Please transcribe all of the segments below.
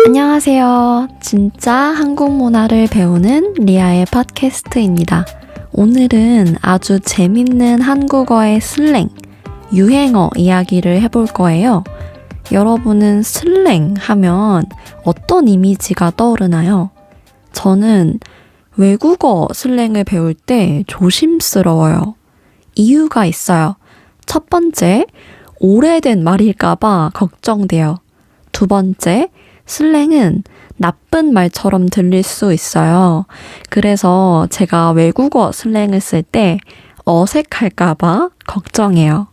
안녕하세요. 진짜 한국 문화를 배우는 리아의 팟캐스트입니다. 오늘은 아주 재밌는 한국어의 슬랭, 유행어 이야기를 해볼 거예요. 여러분은 슬랭 하면 어떤 이미지가 떠오르나요? 저는 외국어 슬랭을 배울 때 조심스러워요. 이유가 있어요. 첫 번째, 오래된 말일까봐 걱정돼요. 두 번째, 슬랭은 나쁜 말처럼 들릴 수 있어요. 그래서 제가 외국어 슬랭을 쓸 때 어색할까봐 걱정해요.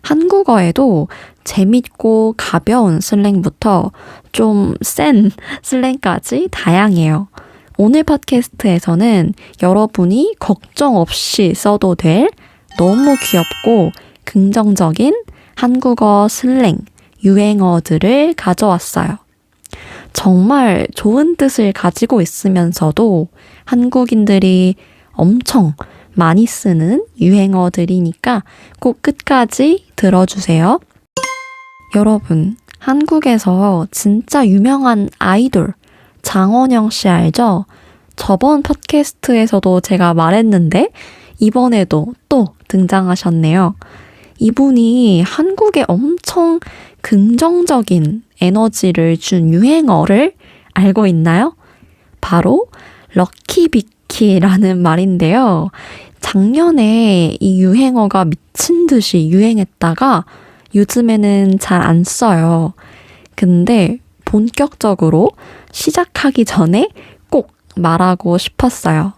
한국어에도 재밌고 가벼운 슬랭부터 좀 센 슬랭까지 다양해요. 오늘 팟캐스트에서는 여러분이 걱정 없이 써도 될 너무 귀엽고 긍정적인 한국어 슬랭, 유행어들을 가져왔어요. 정말 좋은 뜻을 가지고 있으면서도 한국인들이 엄청 많이 쓰는 유행어들이니까 꼭 끝까지 들어주세요. 여러분, 한국에서 진짜 유명한 아이돌 장원영 씨 알죠? 저번 팟캐스트에서도 제가 말했는데 이번에도 또 등장하셨네요. 이분이 한국에 엄청 긍정적인 에너지를 준 유행어를 알고 있나요? 바로 럭키비키라는 말인데요. 작년에 이 유행어가 미친 듯이 유행했다가 요즘에는 잘 안 써요. 근데 본격적으로 시작하기 전에 꼭 말하고 싶었어요.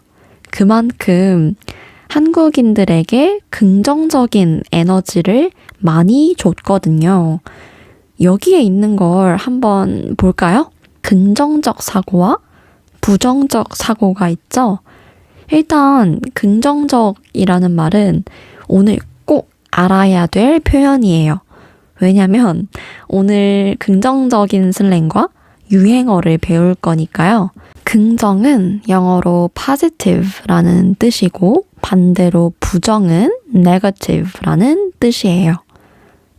그만큼 한국인들에게 긍정적인 에너지를 많이 줬거든요. 여기에 있는 걸 한번 볼까요? 긍정적 사고와 부정적 사고가 있죠? 일단 긍정적이라는 말은 오늘 꼭 알아야 될 표현이에요. 왜냐면 오늘 긍정적인 슬랭과 유행어를 배울 거니까요. 긍정은 영어로 positive라는 뜻이고 반대로 부정은 negative라는 뜻이에요.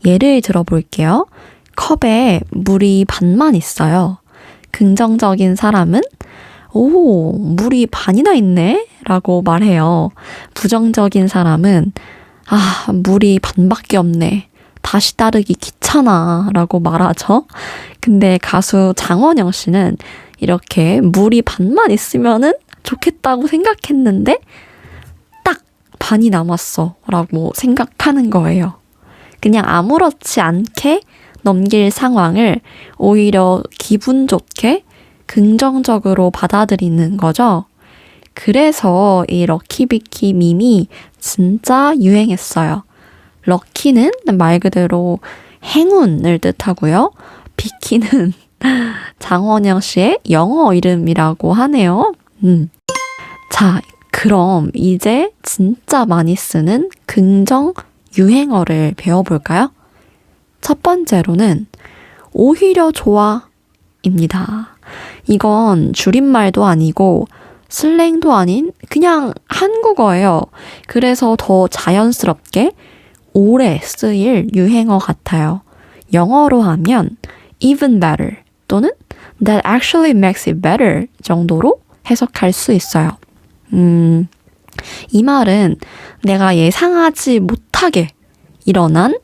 예를 들어볼게요. 컵에 물이 반만 있어요. 긍정적인 사람은 오, 물이 반이나 있네? 라고 말해요. 부정적인 사람은 물이 반밖에 없네. 다시 따르기 귀찮아 라고 말하죠. 근데 가수 장원영 씨는 이렇게 물이 반만 있으면은 좋겠다고 생각했는데 딱 반이 남았어 라고 생각하는 거예요. 그냥 아무렇지 않게 넘길 상황을 오히려 기분 좋게 긍정적으로 받아들이는 거죠. 그래서 이 럭키비키 밈이 진짜 유행했어요. 럭키는 말 그대로 행운을 뜻하고요. 비키는 장원영 씨의 영어 이름이라고 하네요. 자, 그럼 이제 진짜 많이 쓰는 긍정 유행어를 배워볼까요? 첫 번째로는 오히려 좋아입니다. 이건 줄임말도 아니고 슬랭도 아닌 그냥 한국어예요. 그래서 더 자연스럽게 오래 쓰일 유행어 같아요. 영어로 하면 even better 또는 that actually makes it better 정도로 해석할 수 있어요. 이 말은 내가 예상하지 못하게 일어난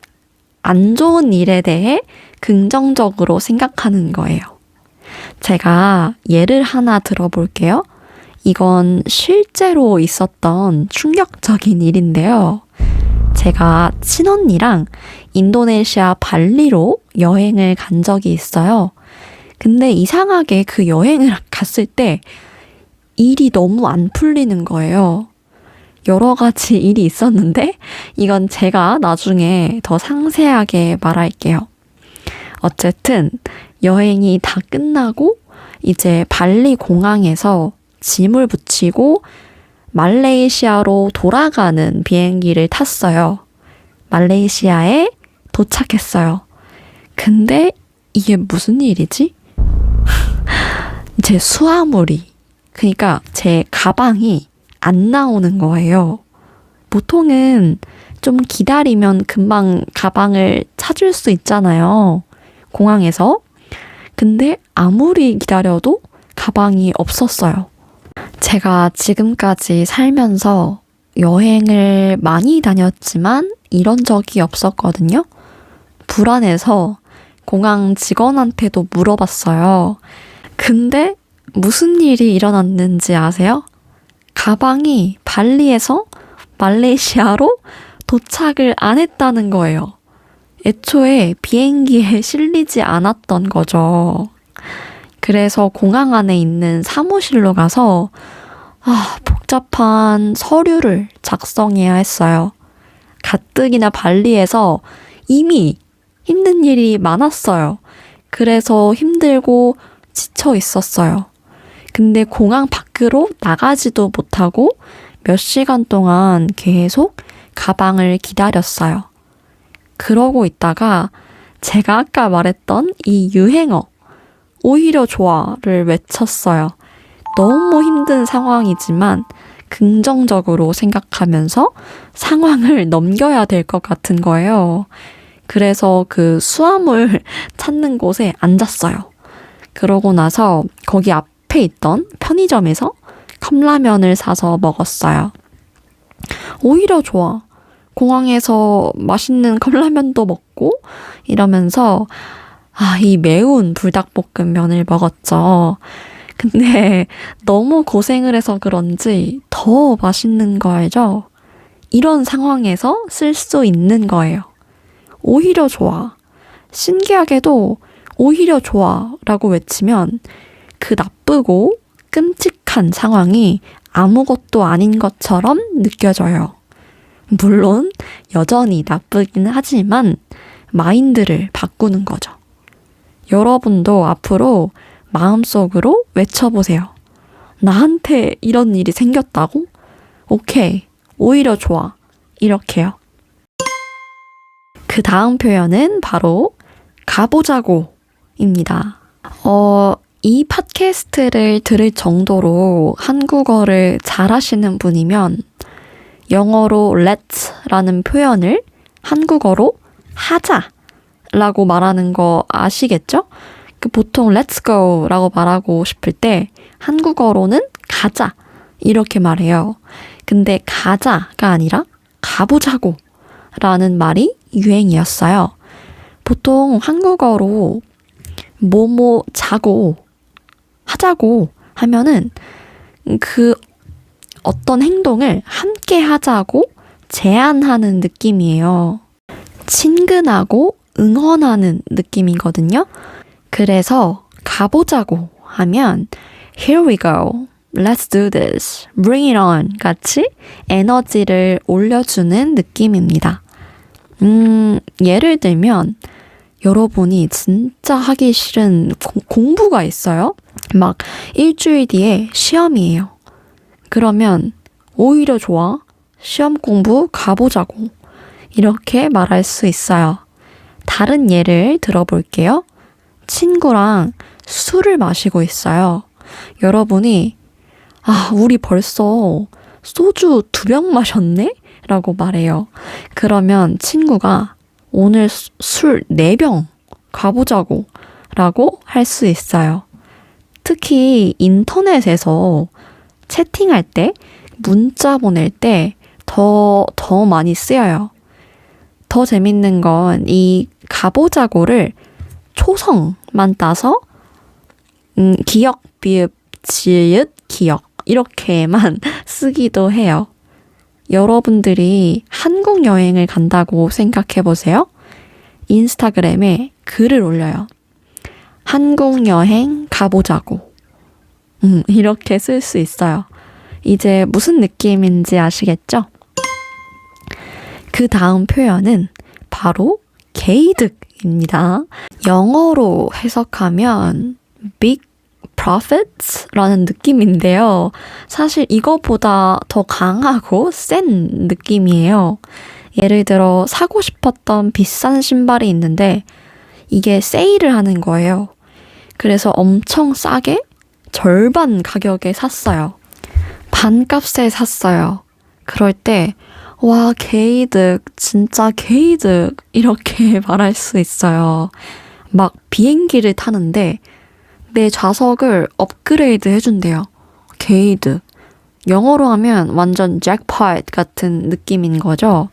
안 좋은 일에 대해 긍정적으로 생각하는 거예요. 제가 예를 하나 들어볼게요. 이건 실제로 있었던 충격적인 일인데요. 제가 친언니랑 인도네시아 발리로 여행을 간 적이 있어요. 근데 이상하게 그 여행을 갔을 때 일이 너무 안 풀리는 거예요. 여러 가지 일이 있었는데 이건 제가 나중에 더 상세하게 말할게요. 어쨌든 여행이 다 끝나고 이제 발리 공항에서 짐을 붙이고 말레이시아로 돌아가는 비행기를 탔어요. 말레이시아에 도착했어요. 근데 이게 무슨 일이지? 제 수화물이, 그러니까 제 가방이 안 나오는 거예요. 보통은 좀 기다리면 금방 가방을 찾을 수 있잖아요. 공항에서. 근데 아무리 기다려도 가방이 없었어요. 제가 지금까지 살면서 여행을 많이 다녔지만 이런 적이 없었거든요. 불안해서 공항 직원한테도 물어봤어요. 근데 무슨 일이 일어났는지 아세요? 가방이 발리에서 말레이시아로 도착을 안 했다는 거예요. 애초에 비행기에 실리지 않았던 거죠. 그래서 공항 안에 있는 사무실로 가서 복잡한 서류를 작성해야 했어요. 가뜩이나 발리에서 이미 힘든 일이 많았어요. 그래서 힘들고 지쳐 있었어요. 근데 공항 밖으로 나가지도 못하고 몇 시간 동안 계속 가방을 기다렸어요. 그러고 있다가 제가 아까 말했던 이 유행어 오히려 좋아를 외쳤어요. 너무 힘든 상황이지만 긍정적으로 생각하면서 상황을 넘겨야 될 것 같은 거예요. 그래서 그 수화물 찾는 곳에 앉았어요. 그러고 나서 거기 앞에 있던 편의점에서 컵라면을 사서 먹었어요. 오히려 좋아. 공항에서 맛있는 컵라면도 먹고 이러면서 이 매운 불닭볶음면을 먹었죠. 근데 너무 고생을 해서 그런지 더 맛있는 거 알죠? 이런 상황에서 쓸 수 있는 거예요. 오히려 좋아. 신기하게도 오히려 좋아 라고 외치면 그 나쁘고 끔찍한 상황이 아무것도 아닌 것처럼 느껴져요. 물론 여전히 나쁘긴 하지만 마인드를 바꾸는 거죠. 여러분도 앞으로 마음속으로 외쳐보세요. 나한테 이런 일이 생겼다고? 오케이, 오히려 좋아. 이렇게요. 그 다음 표현은 바로 가보자고 입니다. 이 팟캐스트를 들을 정도로 한국어를 잘하시는 분이면 영어로 let's라는 표현을 한국어로 하자라고 말하는 거 아시겠죠? 보통 let's go라고 말하고 싶을 때 한국어로는 가자 이렇게 말해요. 근데 가자가 아니라 가보자고 라는 말이 유행이었어요. 보통 한국어로 뭐뭐 자고 하자고 하면은 그 어떤 행동을 함께 하자고 제안하는 느낌이에요. 친근하고 응원하는 느낌이거든요. 그래서 가보자고 하면 Here we go, let's do this, bring it on 같이 에너지를 올려주는 느낌입니다. 예를 들면 여러분이 진짜 하기 싫은 공부가 있어요. 막 일주일 뒤에 시험이에요. 그러면 오히려 좋아. 시험 공부 가보자고. 이렇게 말할 수 있어요. 다른 예를 들어볼게요. 친구랑 술을 마시고 있어요. 여러분이 우리 벌써 소주 2병 마셨네? 라고 말해요. 그러면 친구가 오늘 술 4병 가보자고 라고 할 수 있어요. 특히 인터넷에서 채팅할 때, 문자 보낼 때 더 많이 쓰여요. 더 재밌는 건 이 가보자고를 초성만 따서 기역, 비읍, 지읒, 기역 이렇게만 쓰기도 해요. 여러분들이 한국 여행을 간다고 생각해 보세요. 인스타그램에 글을 올려요. 한국 여행 가보자고. 이렇게 쓸 수 있어요. 이제 무슨 느낌인지 아시겠죠? 그 다음 표현은 바로 개이득입니다. 영어로 해석하면 big profits라는 느낌인데요. 사실 이거보다 더 강하고 센 느낌이에요. 예를 들어 사고 싶었던 비싼 신발이 있는데 이게 세일을 하는 거예요. 그래서 엄청 싸게 절반 가격에 샀어요. 반값에 샀어요. 그럴 때 와, 개이득, 진짜 개이득 이렇게 말할 수 있어요. 막 비행기를 타는데 내 좌석을 업그레이드 해준대요. 게이드. 영어로 하면 완전 잭팟 같은 느낌인 거죠.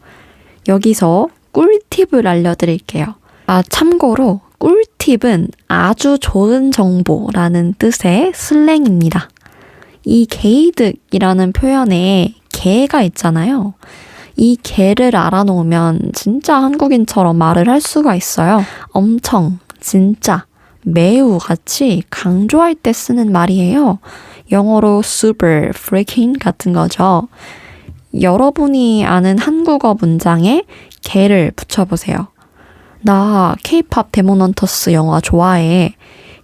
여기서 꿀팁을 알려드릴게요. 참고로 꿀팁은 아주 좋은 정보라는 뜻의 슬랭입니다. 이 게이득이라는 표현에 개가 있잖아요. 이 개를 알아놓으면 진짜 한국인처럼 말을 할 수가 있어요. 엄청, 진짜, 매우 같이 강조할 때 쓰는 말이에요. 영어로 super, freaking 같은 거죠. 여러분이 아는 한국어 문장에 개를 붙여보세요. 나 K-pop 데몬헌터스 영화 좋아해.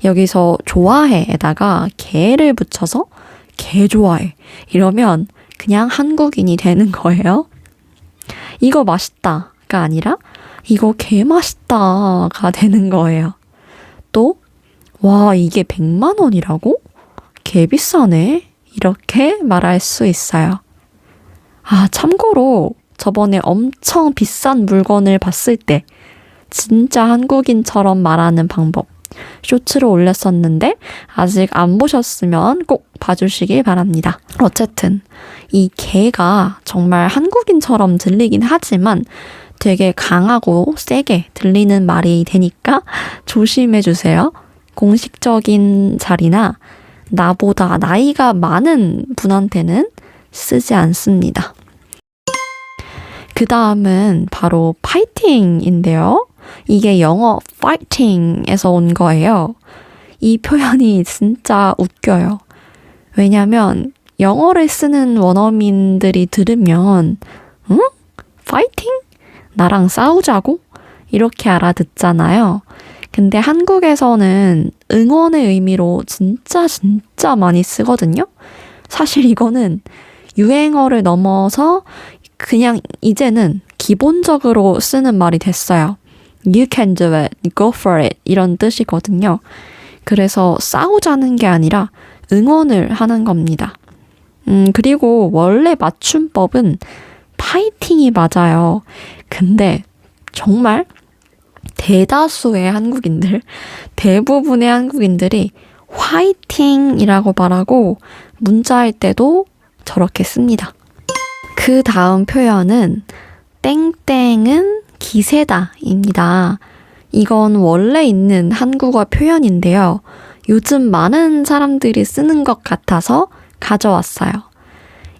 여기서 좋아해에다가 개를 붙여서 개 좋아해. 이러면 그냥 한국인이 되는 거예요. 이거 맛있다가 아니라 이거 개 맛있다가 되는 거예요. 또, 와, 이게 100만 원이라고? 개 비싸네. 이렇게 말할 수 있어요. 참고로 저번에 엄청 비싼 물건을 봤을 때 진짜 한국인처럼 말하는 방법 쇼츠로 올렸었는데 아직 안 보셨으면 꼭 봐주시길 바랍니다. 어쨌든 이 개가 정말 한국인처럼 들리긴 하지만 되게 강하고 세게 들리는 말이 되니까 조심해주세요. 공식적인 자리나 나보다 나이가 많은 분한테는 쓰지 않습니다. 그 다음은 바로 파이팅인데요. 이게 영어 fighting에서 온 거예요. 이 표현이 진짜 웃겨요. 왜냐면 영어를 쓰는 원어민들이 들으면 응? 파이팅? 나랑 싸우자고? 이렇게 알아듣잖아요. 근데 한국에서는 응원의 의미로 진짜 많이 쓰거든요. 사실 이거는 유행어를 넘어서 그냥 이제는 기본적으로 쓰는 말이 됐어요. You can do it, go for it 이런 뜻이거든요. 그래서 싸우자는 게 아니라 응원을 하는 겁니다. 그리고 원래 맞춤법은 파이팅이 맞아요. 근데 정말 대다수의 한국인들, 대부분의 한국인들이 화이팅이라고 말하고 문자할 때도 저렇게 씁니다. 그 다음 표현은 땡땡은 기세다입니다. 이건 원래 있는 한국어 표현인데요. 요즘 많은 사람들이 쓰는 것 같아서 가져왔어요.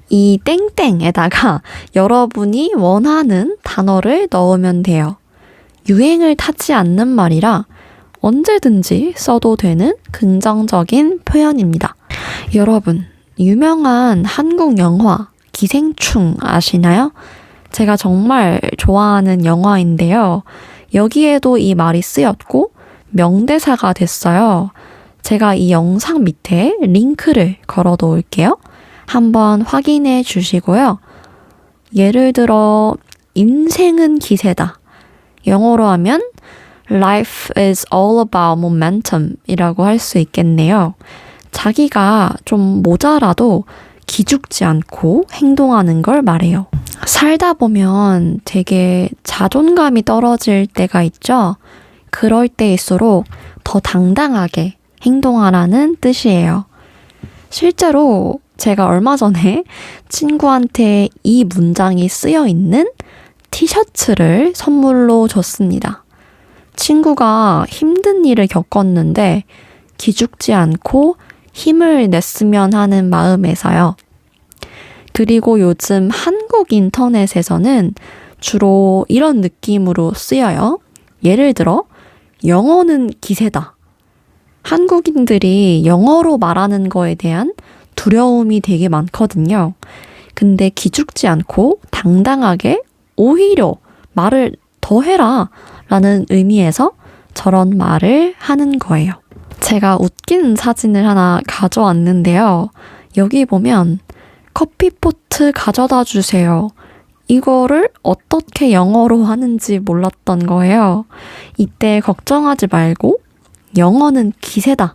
이 땡땡에다가 여러분이 원하는 단어를 넣으면 돼요. 유행을 타지 않는 말이라 언제든지 써도 되는 긍정적인 표현입니다. 여러분, 유명한 한국 영화 기생충 아시나요? 제가 정말 좋아하는 영화인데요. 여기에도 이 말이 쓰였고 명대사가 됐어요. 제가 이 영상 밑에 링크를 걸어 놓을게요. 한번 확인해 주시고요. 예를 들어 인생은 기세다. 영어로 하면 Life is all about momentum 이라고 할 수 있겠네요. 자기가 좀 모자라도 기죽지 않고 행동하는 걸 말해요. 살다 보면 되게 자존감이 떨어질 때가 있죠. 그럴 때일수록 더 당당하게 행동하라는 뜻이에요. 실제로 제가 얼마 전에 친구한테 이 문장이 쓰여 있는 티셔츠를 선물로 줬습니다. 친구가 힘든 일을 겪었는데 기죽지 않고 힘을 냈으면 하는 마음에서요. 그리고 요즘 한국 인터넷에서는 주로 이런 느낌으로 쓰여요. 예를 들어 영어는 기세다. 한국인들이 영어로 말하는 거에 대한 두려움이 되게 많거든요. 근데 기죽지 않고 당당하게 오히려 말을 더 해라 라는 의미에서 저런 말을 하는 거예요. 제가 웃긴 사진을 하나 가져왔는데요. 여기 보면 커피포트 가져다 주세요. 이거를 어떻게 영어로 하는지 몰랐던 거예요. 이때 걱정하지 말고 영어는 기세다를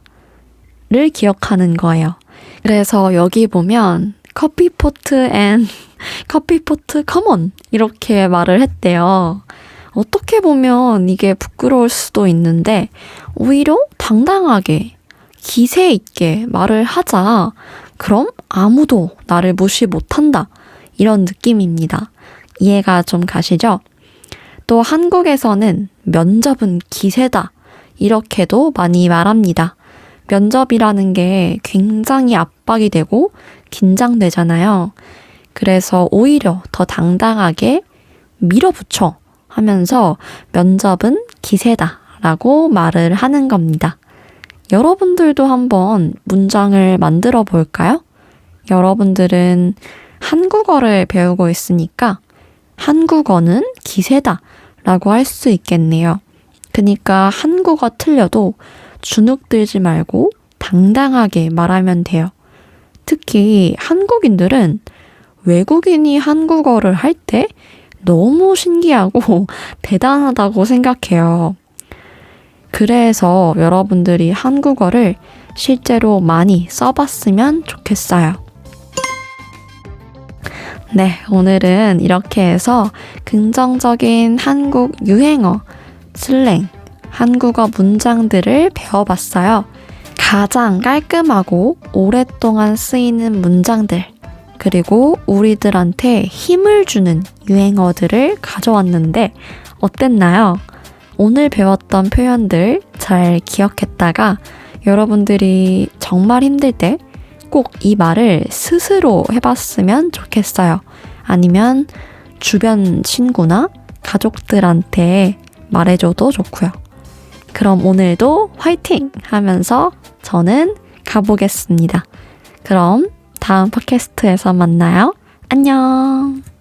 기억하는 거예요. 그래서 여기 보면 커피포트 앤 커피포트 컴온 이렇게 말을 했대요. 어떻게 보면 이게 부끄러울 수도 있는데 오히려 당당하게 기세 있게 말을 하자. 그럼 아무도 나를 무시 못한다. 이런 느낌입니다. 이해가 좀 가시죠? 또 한국에서는 면접은 기세다. 이렇게도 많이 말합니다. 면접이라는 게 굉장히 압박이 되고 긴장되잖아요. 그래서 오히려 더 당당하게 밀어붙여 하면서 면접은 기세다 라고 말을 하는 겁니다. 여러분들도 한번 문장을 만들어 볼까요? 여러분들은 한국어를 배우고 있으니까 한국어는 기세다 라고 할 수 있겠네요. 그러니까 한국어 틀려도 주눅 들지 말고 당당하게 말하면 돼요. 특히 한국인들은 외국인이 한국어를 할 때 너무 신기하고 대단하다고 생각해요. 그래서 여러분들이 한국어를 실제로 많이 써봤으면 좋겠어요. 네, 오늘은 이렇게 해서 긍정적인 한국 유행어, 슬랭, 한국어 문장들을 배워봤어요. 가장 깔끔하고 오랫동안 쓰이는 문장들, 그리고 우리들한테 힘을 주는 유행어들을 가져왔는데 어땠나요? 오늘 배웠던 표현들 잘 기억했다가 여러분들이 정말 힘들 때 꼭 이 말을 스스로 해봤으면 좋겠어요. 아니면 주변 친구나 가족들한테 말해줘도 좋고요. 그럼 오늘도 화이팅! 하면서 저는 가보겠습니다. 그럼 다음 팟캐스트에서 만나요. 안녕!